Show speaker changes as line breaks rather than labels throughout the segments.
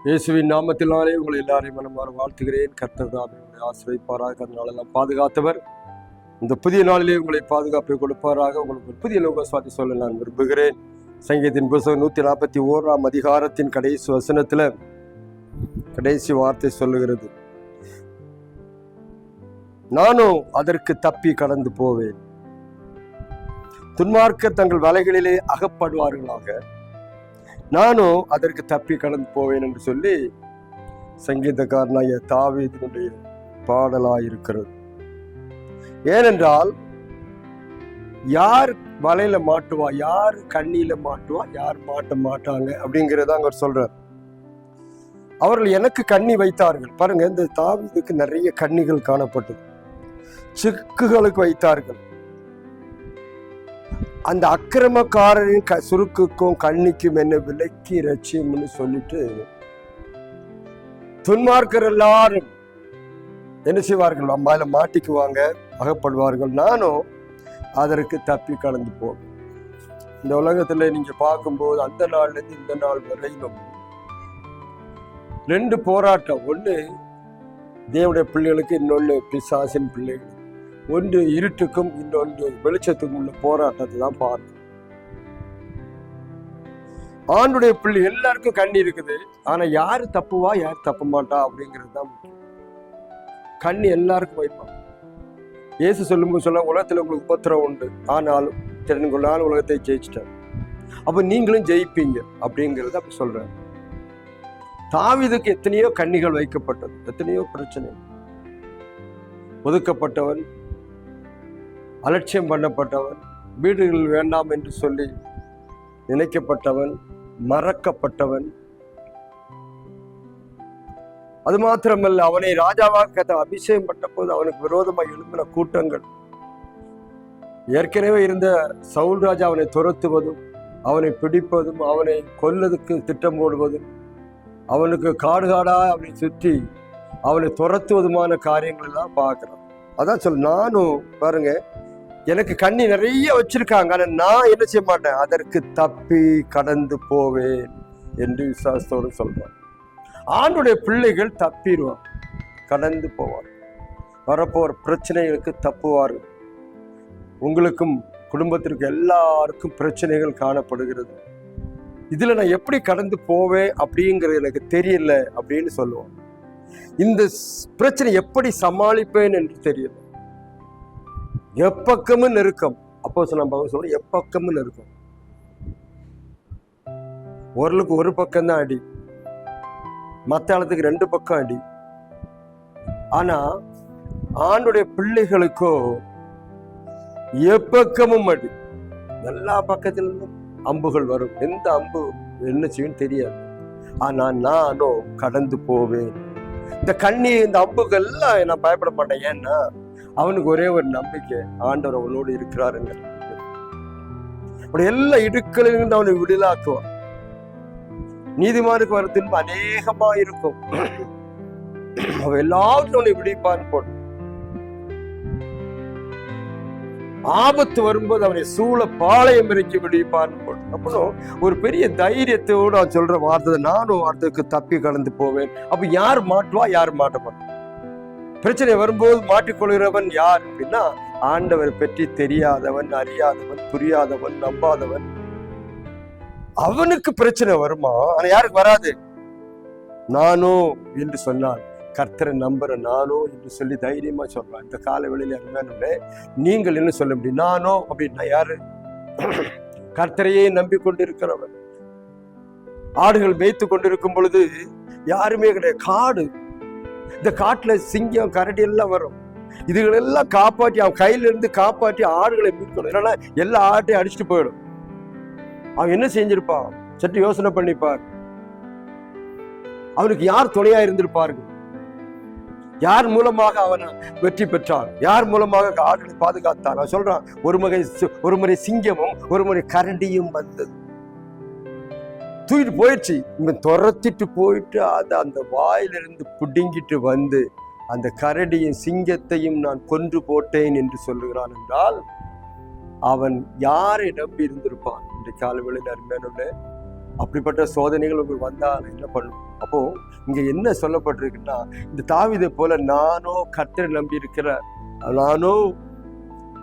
இயேசுவின் நாமத்தினாலே உங்களை எல்லாரையும் மனமாற வாழ்த்துகிறேன். கர்த்தர் தாமே உங்களை ஆசீர்வதிப்பாராக. நாளெல்லாம் பாதுகாத்தவர் இந்த புதிய நாளிலே உங்களை பாதுகாப்பை கொடுப்பாராக. உங்களுக்கு ஒரு புதிய லோக சுவாதி சொல்ல நான் விரும்புகிறேன். சங்கீதத்தின் புத்தகம் 141 அதிகாரத்தின் கடைசி வசனத்துல கடைசி வார்த்தை சொல்லுகிறது, நானும் அதற்கு தப்பி கடந்து போவேன். துன்மார்க்கர் தங்கள் வலைகளிலே அகப்படுவார்களாக, நானும் அதற்கு தப்பி கடந்து போவேன் என்று சொல்லி சங்கீதக்காரனாய தாவீதினுடைய பாடலாயிருக்கிறது. ஏனென்றால் யார் வலையில மாட்டுவா, யார் கண்ணியில மாட்டுவா, யார் மாட்ட மாட்டாங்க அப்படிங்கிறத அவர் சொல்றார். அவர்கள் எனக்கு கண்ணி வைத்தார்கள். பாருங்க, இந்த தாவீதுக்கு நிறைய கண்ணிகள் காணப்பட்டது. சிக்குகளுக்கு வைத்தார்கள். அந்த அக்கிரமக்காரரின் சுருக்குக்கும் கண்ணிக்கும் என்ன விலக்கி ரட்சியம்னு சொல்லிட்டு துன்மார்க்கர் எல்லாரும் என்ன செய்வார்கள், அம்மாயில மாட்டிக்குவாங்க, அகப்படுவார்கள். நானும் அதற்கு தப்பி கடந்து போவேன். இந்த உலகத்துல நீங்க பார்க்கும்போது அந்த நாள்ல இருந்து இந்த நாள் வரையிலும் 2 போராட்டம். ஒண்ணு தேவனுடைய பிள்ளைகளுக்கு, இன்னொன்று பிசாசின் பிள்ளைகள். ஒன்று இருட்டுக்கும் இன்னொன்று வெளிச்சத்துக்கும் உள்ள போராட்டத்தை தான் பார்க்கணும். ஆண்டுடைய பிள்ளை எல்லாருக்கும் கண்ணி இருக்குது. ஆனா யாரு தப்புவா யார் தப்ப மாட்டா அப்படிங்கிறது தான் முக்கியம். கண்ணி எல்லாருக்கும் வைப்பான். இயேசு சொல்லும்போது சொல்ல, உலகத்துல உங்களுக்கு உபத்திரம் உண்டு, ஆனாலும் தெரிஞ்சுக்கொள்ளாலும் உலகத்தை ஜெயிச்சிட்டார், அப்ப நீங்களும் ஜெயிப்பீங்க அப்படிங்கிறது அப்படி சொல்றாரு. தாவீதுக்கு எத்தனையோ கண்ணிகள் வைக்கப்பட்டது, எத்தனையோ பிரச்சனை. ஒதுக்கப்பட்டவன், அலட்சியம் பண்ணப்பட்டவன், வீடுகள் வேண்டாம் என்று சொல்லி நினைக்கப்பட்டவன், மறக்கப்பட்டவன். அது மாத்திரமல்ல, அவனை ராஜாவாக அபிஷேகம் பண்ண போது அவனுக்கு விரோதமாக எழும்பின கூட்டங்கள். ஏற்கனவே இருந்த சவுல் ராஜா அவனை துரத்துவதும், அவனை பிடிப்பதும், அவனை கொல்லதுக்கு திட்டம் போடுவதும், அவனுக்கு காடு காடா அவனை சுற்றி அவனை துரத்துவதுமான காரியங்கள் எல்லாம் பார்க்கிறோம். அதான் சொல், நானும் பாருங்க, எனக்கு கண்ணி நிறைய வச்சிருக்காங்க, ஆனா நான் என்ன செய்ய மாட்டேன், அதற்கு தப்பி கடந்து போவேன் என்று விசுவாசத்தோடு சொல்றான். ஆண்டுடைய பிள்ளைகள் தப்பிடுவார், கடந்து போவார், வரப்போற பிரச்சனைகளுக்கு தப்புவார்கள். உங்களுக்கும் குடும்பத்திற்கு எல்லாருக்கும் பிரச்சனைகள் காணப்படுகிறது. இதுல நான் எப்படி கடந்து போவேன் அப்படிங்கிறது எனக்கு தெரியல அப்படின்னு சொல்லுவான். இந்த பிரச்சனை எப்படி சமாளிப்பேன் என்று தெரியல. எப்பக்கமும் நெருக்கம். அப்போ நம்ம சொல்ற எப்பக்கமும் நெருக்கம். ஒருளுக்கு ஒரு பக்கம் தான் அடி, மத்த ஆளுக்கு 2 பக்கம் அடி. ஆனா ஆண்டுடைய பிள்ளைகளுக்கோ எப்பக்கமும் அடி. எல்லா பக்கத்திலிருந்தும் அம்புகள் வரும். எந்த அம்பு என்ன செய்யும் தெரியாது. ஆனா நானும் கடந்து போவேன். இந்த கண்ணி, இந்த அம்புகள் எல்லாம் நான் பயப்பட மாட்டேன். ஏன்னா அவனுக்கு ஒரே ஒரு நம்பிக்கை, ஆண்டவர் அவனோடு இருக்கிறாருங்க. அப்படி எல்லா இடுக்களிலிருந்து அவனை விடுதலாக்குவான். நீதிமானுக்கு வர திரும்ப அநேகமா இருக்கும். அவன் எல்லாவற்றும் அவனை விடுவிப்பான் போட்டு. ஆபத்து வரும்போது அவனை சூழ பாளையம் இறக்கி விடுவிப்பான் போட்டு. அப்புறம் ஒரு பெரிய தைரியத்தோடு அவன் சொல்ற வார்த்தை, நானும் அதற்கு தப்பி கடந்து போவேன். அப்ப யார் மாட்டுவா, யார் மாட்ட மாட்டான்? பிரச்சனை வரும்போது மாட்டிக்கொள்கிறவன் யார் அப்படின்னா, ஆண்டவர் பற்றி தெரியாதவன், அறியாதவன், புரியாதவன், நம்பாதவன். அவனுக்கு பிரச்சனை வருமா, ஆனா யாருக்கு வராது. நானோ என்று சொன்னான், கர்த்தரை நம்புற நானோ என்று சொல்லி தைரியமா சொல்றான். இந்த கால வேளையில அருமையானவர்களே, நீங்கள் என்ன சொல்ல முடியும்? நானோ அப்படின்னா யாரு? கர்த்தரையே நம்பி கொண்டிருக்கிறவன். ஆடுகள் மேய்த்து கொண்டிருக்கும் பொழுது யாருமே கிடையாது. காடு, இந்த காட்டுல சிங்கம், கரடி எல்லாம் வரும். இதுகளெல்லாம் காப்பாற்றி அவன் கையில இருந்து காப்பாற்றி ஆடுகளை மீட்கணும். இல்லைன்னா எல்லா ஆட்டையும் அடிச்சுட்டு போயிடும். அவன் என்ன செஞ்சிருப்பான் சற்று யோசனை பண்ணிப்பார். அவனுக்கு யார் துணையா இருந்திருப்பார்கள்? யார் மூலமாக அவன் வெற்றி பெற்றான்? யார் மூலமாக ஆடுகளை பாதுகாத்தான்? அவன் சொல்றான், ஒரு முறை சிங்கமும் ஒரு முறை கரடியும் வந்தது, தூக்கிட்டு போயிடுச்சு. இவன் துரத்திட்டு போயிட்டு அதை அந்த வாயிலிருந்து புடுங்கிட்டு வந்து அந்த கரடியும் சிங்கத்தையும் நான் கொன்று போட்டேன் என்று சொல்லுகிறான். என்றால் அவன் யாரை நம்பி இருந்திருப்பான்? இந்த காலவெளியில் அருமையானவர்களே, அப்படிப்பட்ட சோதனைகள் உங்களுக்கு வந்தால் என்ன பண்ணும்? அப்போ இங்க என்ன சொல்லப்பட்டிருக்குன்னா, இந்த தாவீதை போல நானோ கர்த்தரை நம்பி இருக்கிற, நானோ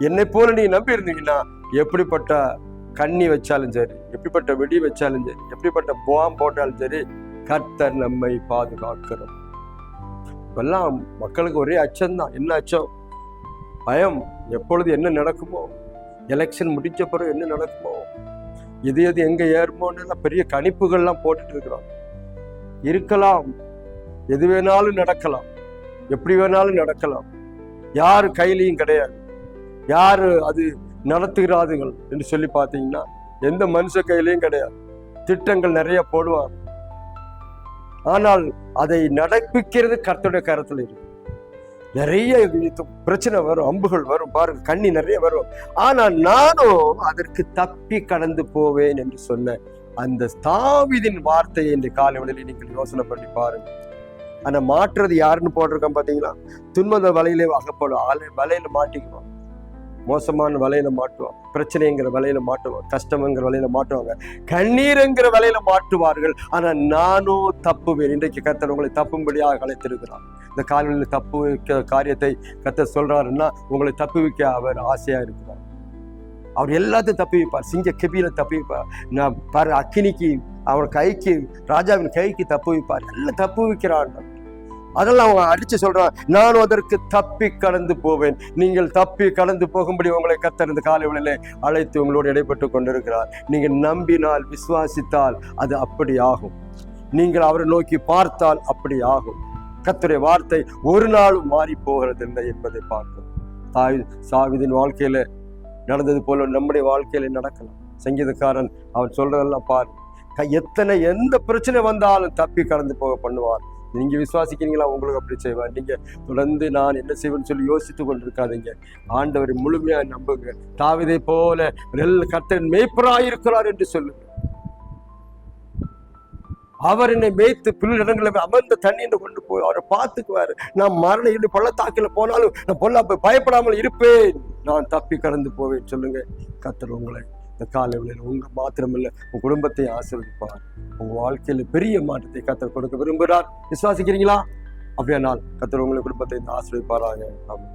என்னை போல நீ நம்பி இருந்தீங்கன்னா எப்படிப்பட்ட கண்ணி வச்சாலும் சரி, எப்படிப்பட்ட வெடி வச்சாலும் சரி, எப்படிப்பட்ட பாம் போட்டாலும் சரி, கர்த்தர் நம்மை பாதுகாக்கிறோம். இப்பெல்லாம் மக்களுக்கு ஒரே அச்சம்தான். என்ன அச்சம்? பயம். எப்பொழுது என்ன நடக்குமோ, எலெக்ஷன் முடிஞ்ச பிறகு என்ன நடக்குமோ, எது எது எங்க ஏறுமோன்னு பெரிய கணிப்புகள்லாம் போட்டுட்டு இருக்கிறோம். இருக்கலாம், எது வேணாலும் நடக்கலாம், எப்படி வேணாலும் நடக்கலாம். யாரு கையிலையும் கிடையாது. யாரு அது நடத்துகிறார்கள் என்று சொல்லி பார்த்தீங்கன்னா எந்த மனுஷ கையிலையும் கிடையாது. திட்டங்கள் நிறைய போடுவாங்க, ஆனால் அதை நடப்பிக்கிறது கர்த்தருடைய கரத்துல இருக்கு. நிறைய பிரச்சனை வரும், அம்புகள் வரும், பாருங்க, கண்ணி நிறைய வரும். ஆனா நானும் அதற்கு தப்பி கடந்து போவேன் என்று சொன்ன அந்த தாவீதின் வார்த்தையை இந்த காலைவெளியில் நீங்கள் யோசனை பண்ணி பாருங்க. ஆனா மாற்றுறது யாருன்னு போட்டிருக்கோம் பாத்தீங்களா? துன்பத வலையிலே அகப்படும், வலையில மாட்டிக்குவான், மோசமான வலையில மாட்டுவான், பிரச்சனைங்கிற வலையில மாட்டுவான், கஷ்டம்ங்கிற வலையில மாட்டுவாங்க, கண்ணீருங்கிற வலையில மாட்டுவார்கள். ஆனா நானும் தப்புவேன். இன்றைக்கு கர்த்தர் உங்களை தப்பும்படியாக அழைத்திருக்கிறார். இந்த காலையில் தப்பு வைக்க காரியத்தை கர்த்தர் சொல்றாருன்னா உங்களை தப்பு வைக்க அவர் ஆசையா இருக்கிறார். அவர் எல்லாத்தையும் தப்பி வைப்பார். சிங்க கெபியில தப்பி வைப்பார். நான் பாரு, அக்கினிக்கு, அவன் கைக்கு, ராஜாவின் கைக்கு தப்பு வைப்பார். எல்லாம் தப்பு வைக்கிறான். அதெல்லாம் அவன் அடிச்சு சொல்றான், நானும் அதற்கு தப்பி கடந்து போவேன். நீங்கள் தப்பி கடந்து போகும்படி உங்களை கர்த்தர் இந்த காலைகளிலே அழைத்து உங்களோடு இடைப்பட்டு கொண்டிருக்கிறார். நீங்கள் நம்பினால், விசுவாசித்தால் அது அப்படி ஆகும். நீங்கள் அவரை நோக்கி பார்த்தால் அப்படி ஆகும். கர்த்தருடைய வார்த்தை ஒரு நாளும் மாறி போகிறதில்லை என்பதை பார்க்கும். தாவீதின் வாழ்க்கையில நடந்தது போல நம்முடைய வாழ்க்கையில நடக்கலாம். சங்கீதக்காரன் அவன் சொல்றதெல்லாம் பாரு, எந்த பிரச்சனை வந்தாலும் தப்பி கடந்து போக பண்ணுவார். நீங்க விசுவாசிக்கிறீங்களா? உங்களுக்கு அப்படி செய்வார். நீங்க தொடர்ந்து நான் என்ன செய்வேன்னு சொல்லி யோசித்து கொண்டிருக்காதீங்க. ஆண்டவரை முழுமையா நம்புங்க. தாவீதை போல கர்த்தர் மேய்ப்பராயிருக்கிறார் என்று சொல்லுங்க. அவர் என்னை மேய்த்து புல்லிடங்களை அமர்ந்த தண்ணீரை கொண்டு போய் அவரை பார்த்துக்குவாரு. நான் மரண இரு பள்ளத்தாக்கில போனாலும் நான் பயப்படாமல் இருப்பேன், நான் தப்பி கடந்து போவேன். சொல்லுங்க. கர்த்தர் உங்களை இந்த காலையில் உங்க மாத்திரமில்ல, உங்க குடும்பத்தை ஆசீர்வதிப்பார். உங்க வாழ்க்கையில பெரிய மாற்றத்தை கர்த்தர் கொடுக்க விரும்புகிறார். விசுவாசிக்கிறீங்களா? அப்படியானால் கர்த்தர் உங்களை குடும்பத்தை ஆசீர்வதிப்பாராக. ஆமென்.